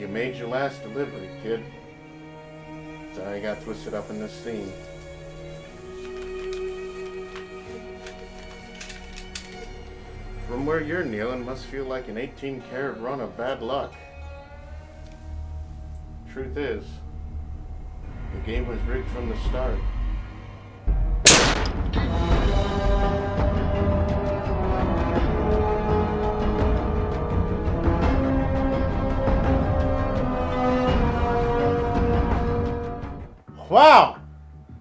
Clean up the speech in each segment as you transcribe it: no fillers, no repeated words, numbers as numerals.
You made your last delivery, kid. Sorry I got twisted up in this scene. From where you're kneeling must feel like an 18-karat run of bad luck. Truth is, the game was rigged from the start. Wow!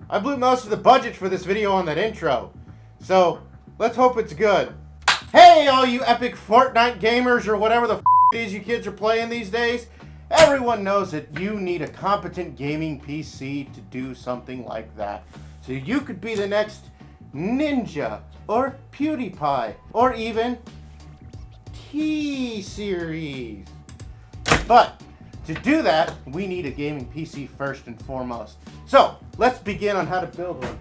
I blew most of the budget for this video on that intro. So, let's hope it's good. Hey, all you epic Fortnite gamers or whatever the it is you kids are playing these days. Everyone knows that you need a competent gaming PC to do something like that. So you could be the next Ninja or PewDiePie or even T-Series. But to do that, we need a gaming PC first and foremost. So let's begin on how to build one.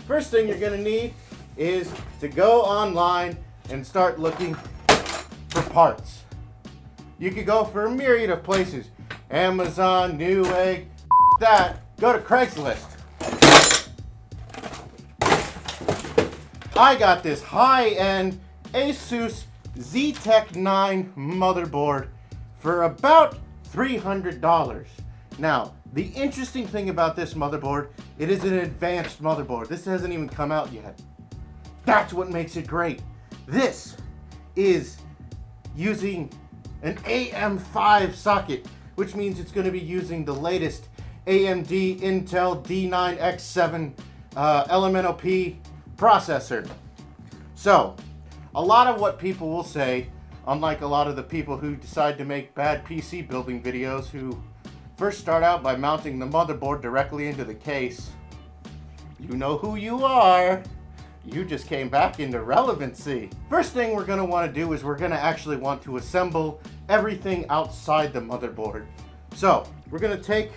First thing you're gonna need is to go online and start looking for parts. You could go for a myriad of places. Amazon, Newegg, that. Go to Craigslist. I got this high-end Asus Z-Tech 9 motherboard for about $300. Now, the interesting thing about this motherboard, it is an advanced motherboard. This hasn't even come out yet. That's what makes it great. This is using an AM5 socket, which means it's going to be using the latest AMD Intel D9X7 Elemental P processor. So, a lot of what people will say, unlike a lot of the people who decide to make bad PC building videos who first start out by mounting the motherboard directly into the case, you know who you are. You just came back into relevancy. First thing we're going to want to do is we're going to actually want to assemble everything outside the motherboard. So we're going to take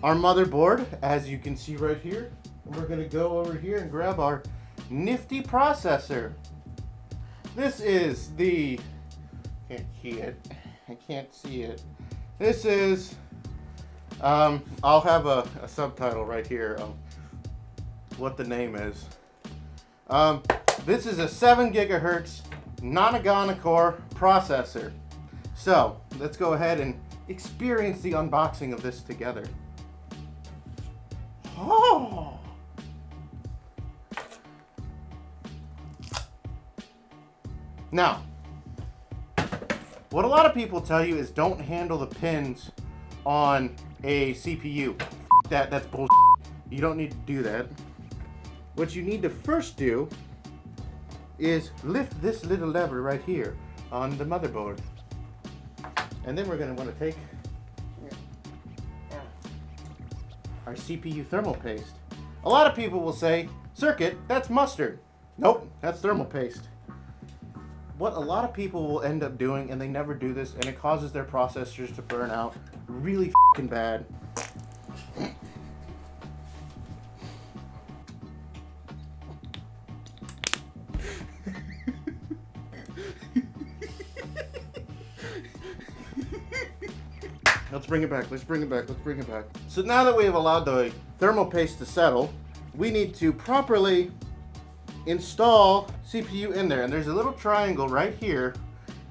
our motherboard, as you can see right here, and we're going to go over here and grab our nifty processor. This is the, can't see it. I can't see it. This is, I'll have a subtitle right here of what the name is. This is a 7 gigahertz non-Agana core processor. So let's go ahead and experience the unboxing of this together. Oh! Now, what a lot of people tell you is don't handle the pins on a CPU. That's bullshit. You don't need to do that. What you need to first do is lift this little lever right here on the motherboard. And then we're going to want to take our CPU thermal paste. A lot of people will say, circuit, that's mustard. Nope, that's thermal paste. What a lot of people will end up doing, and they never do this, and it causes their processors to burn out really f***ing bad. Let's bring it back, let's bring it back, let's bring it back. So now that we have allowed the thermal paste to settle, we need to properly install CPU in there. And there's a little triangle right here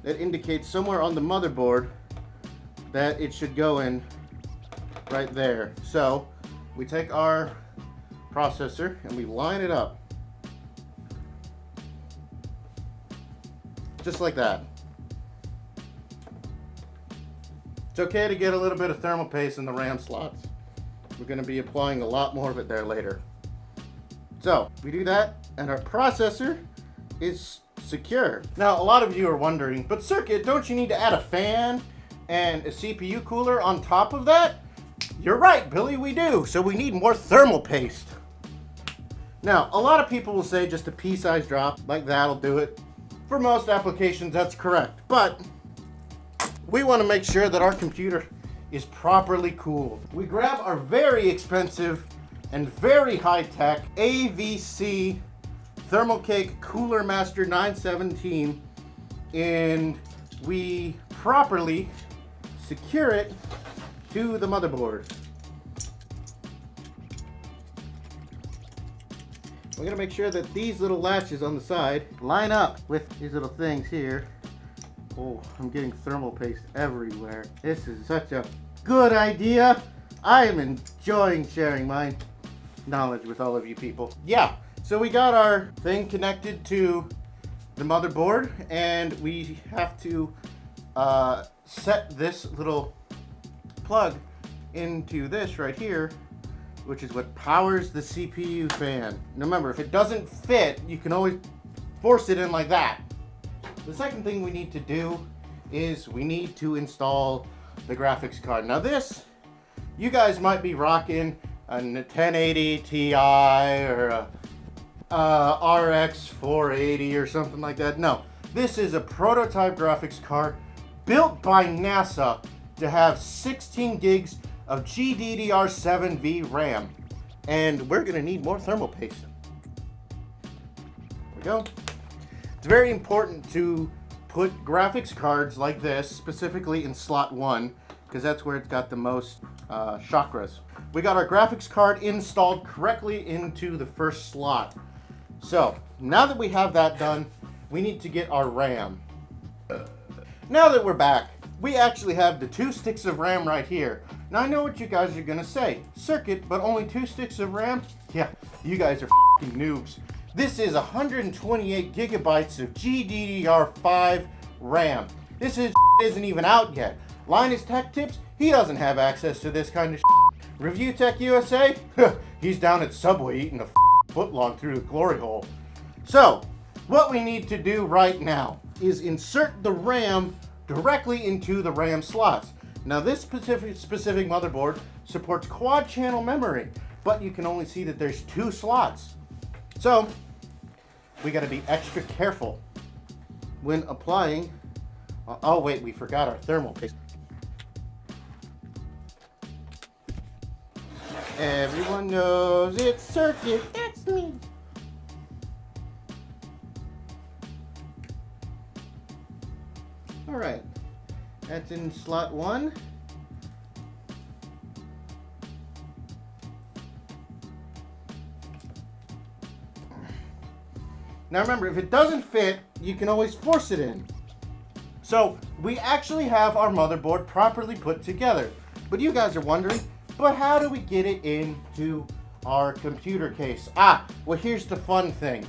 that indicates somewhere on the motherboard that it should go in right there. So we take our processor and we line it up. Just like that. It's okay to get a little bit of thermal paste in the RAM slots. We're going to be applying a lot more of it there later. So we do that and our processor is secure. Now a lot of you are wondering, but circuit, don't you need to add a fan and a CPU cooler on top of that? You're right, Billy, we do. So we need more thermal paste. Now a lot of people will say just a pea-sized drop like that'll do it. For most applications that's correct, but we want to make sure that our computer is properly cooled. We grab our very expensive and very high-tech AVC Thermalcake Cooler Master 917 in we properly secure it to the motherboard. We're gonna make sure that these little latches on the side line up with these little things here. Oh, I'm getting thermal paste everywhere. This is such a good idea. I am enjoying sharing my knowledge with all of you people. Yeah, so we got our thing connected to the motherboard, and we have to set this little plug into this right here, which is what powers the CPU fan. And remember, if it doesn't fit, you can always force it in like that. The second thing we need to do is we need to install the graphics card. Now this, you guys might be rocking a 1080 Ti or a RX 480 or something like that. No, this is a prototype graphics card built by NASA to have 16 gigs of GDDR7V RAM. And we're gonna need more thermal paste. There we go. It's very important to put graphics cards like this, specifically in slot 1, because that's where it's got the most chakras. We got our graphics card installed correctly into the first slot. So, now that we have that done, we need to get our RAM. Now that we're back, we actually have the 2 sticks of RAM right here. Now I know what you guys are gonna say. Circuit, but only 2 sticks of RAM? Yeah, you guys are f***ing noobs. This is 128 gigabytes of GDDR5 RAM. This isn't even out yet. Linus Tech Tips, he doesn't have access to this kind of Review Tech USA, he's down at Subway eating a footlong through the glory hole. So, what we need to do right now is insert the RAM directly into the RAM slots. Now this specific motherboard supports quad channel memory, but you can only see that there's 2 slots. So, we gotta be extra careful when applying. Oh wait, we forgot our thermal paste. Everyone knows it's circuit, that's me. All right, that's in slot 1. Now remember, if it doesn't fit, you can always force it in. So we actually have our motherboard properly put together. But you guys are wondering, but how do we get it into our computer case? Well here's the fun thing.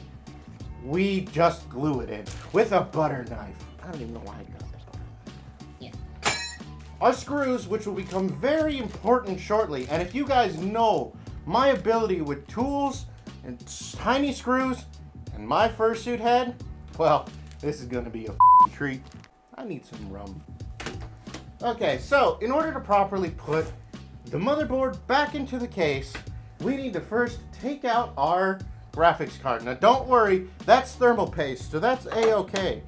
We just glue it in with a butter knife. I don't even know why I got that butter knife. Yeah. Our screws, which will become very important shortly, and if you guys know my ability with tools and tiny screws and my fursuit head, well, this is gonna be a treat. I need some rum. Okay, so in order to properly put the motherboard back into the case, we need to first take out our graphics card. Now don't worry, that's thermal paste, so that's a-okay.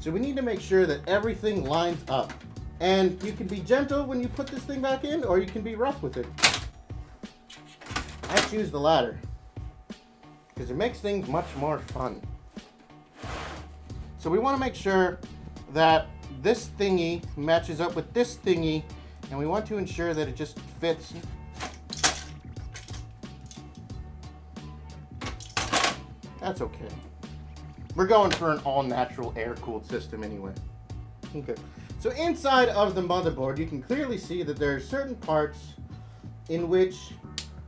So we need to make sure that everything lines up. And you can be gentle when you put this thing back in, or you can be rough with it. I choose the latter, because it makes things much more fun. So we want to make sure that this thingy matches up with this thingy, and we want to ensure that it just fits. That's okay. We're going for an all-natural air-cooled system anyway. Okay. So inside of the motherboard, you can clearly see that there are certain parts in which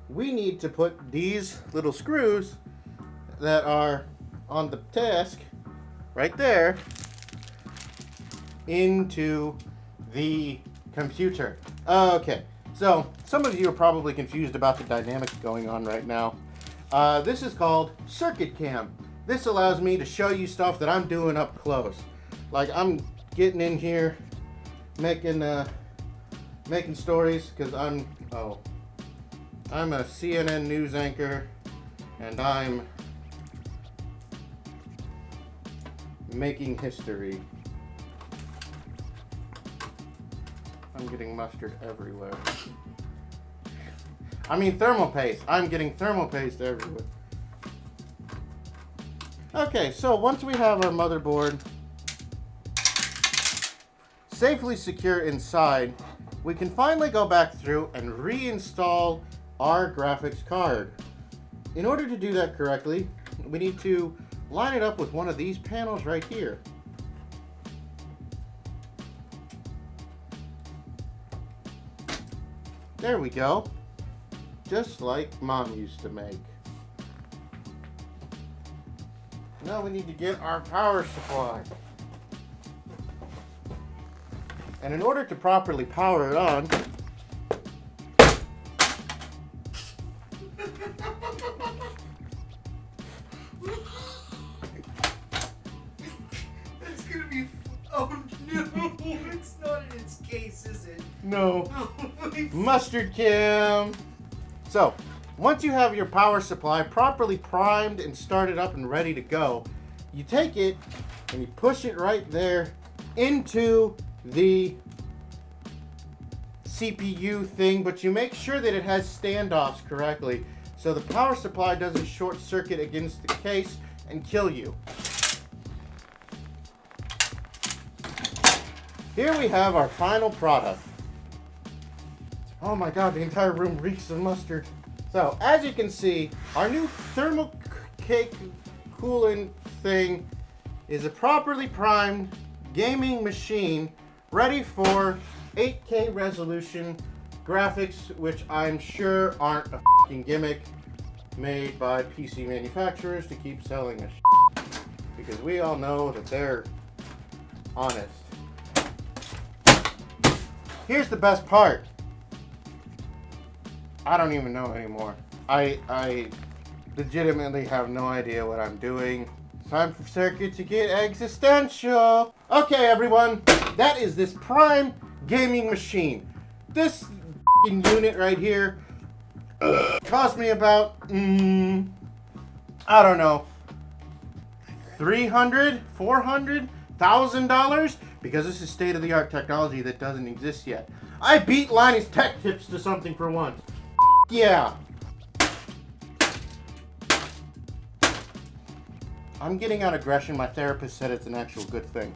we need to put these little screws that are on the desk right there into the computer. Okay, so some of you are probably confused about the dynamics going on right now. This is called Circuit Cam. This allows me to show you stuff that I'm doing up close. Like I'm getting in here, making stories, because I'm a CNN news anchor, and I'm making history. I'm getting mustard everywhere. I mean thermal paste. I'm getting thermal paste everywhere. Okay, so once we have our motherboard safely secure inside, we can finally go back through and reinstall our graphics card. In order to do that correctly, we need to line it up with one of these panels right here. There we go. Just like Mom used to make. Now we need to get our power supply. And in order to properly power it on, That's gonna be. Oh no! It's not in its case, is it? no. Mustard Kim. So, once you have your power supply properly primed and started up and ready to go, you take it and you push it right there into the CPU thing, but you make sure that it has standoffs correctly so the power supply doesn't short circuit against the case and kill you. Here we have our final product. Oh my god, the entire room reeks of mustard. So, as you can see, our new thermal cake coolant thing is a properly primed gaming machine ready for 8K resolution graphics, which I'm sure aren't a fucking gimmick made by PC manufacturers to keep selling us shit, because we all know that they're honest. Here's the best part. I don't even know anymore. I legitimately have no idea what I'm doing. Time for Circuit to get existential. Okay, everyone, that is this prime gaming machine. This unit right here cost me about, I don't know, $300, $400, $1,000, because this is state-of-the-art technology that doesn't exist yet. I beat Lonnie's tech tips to something for once. Yeah. I'm getting out aggression. My therapist said it's an actual good thing.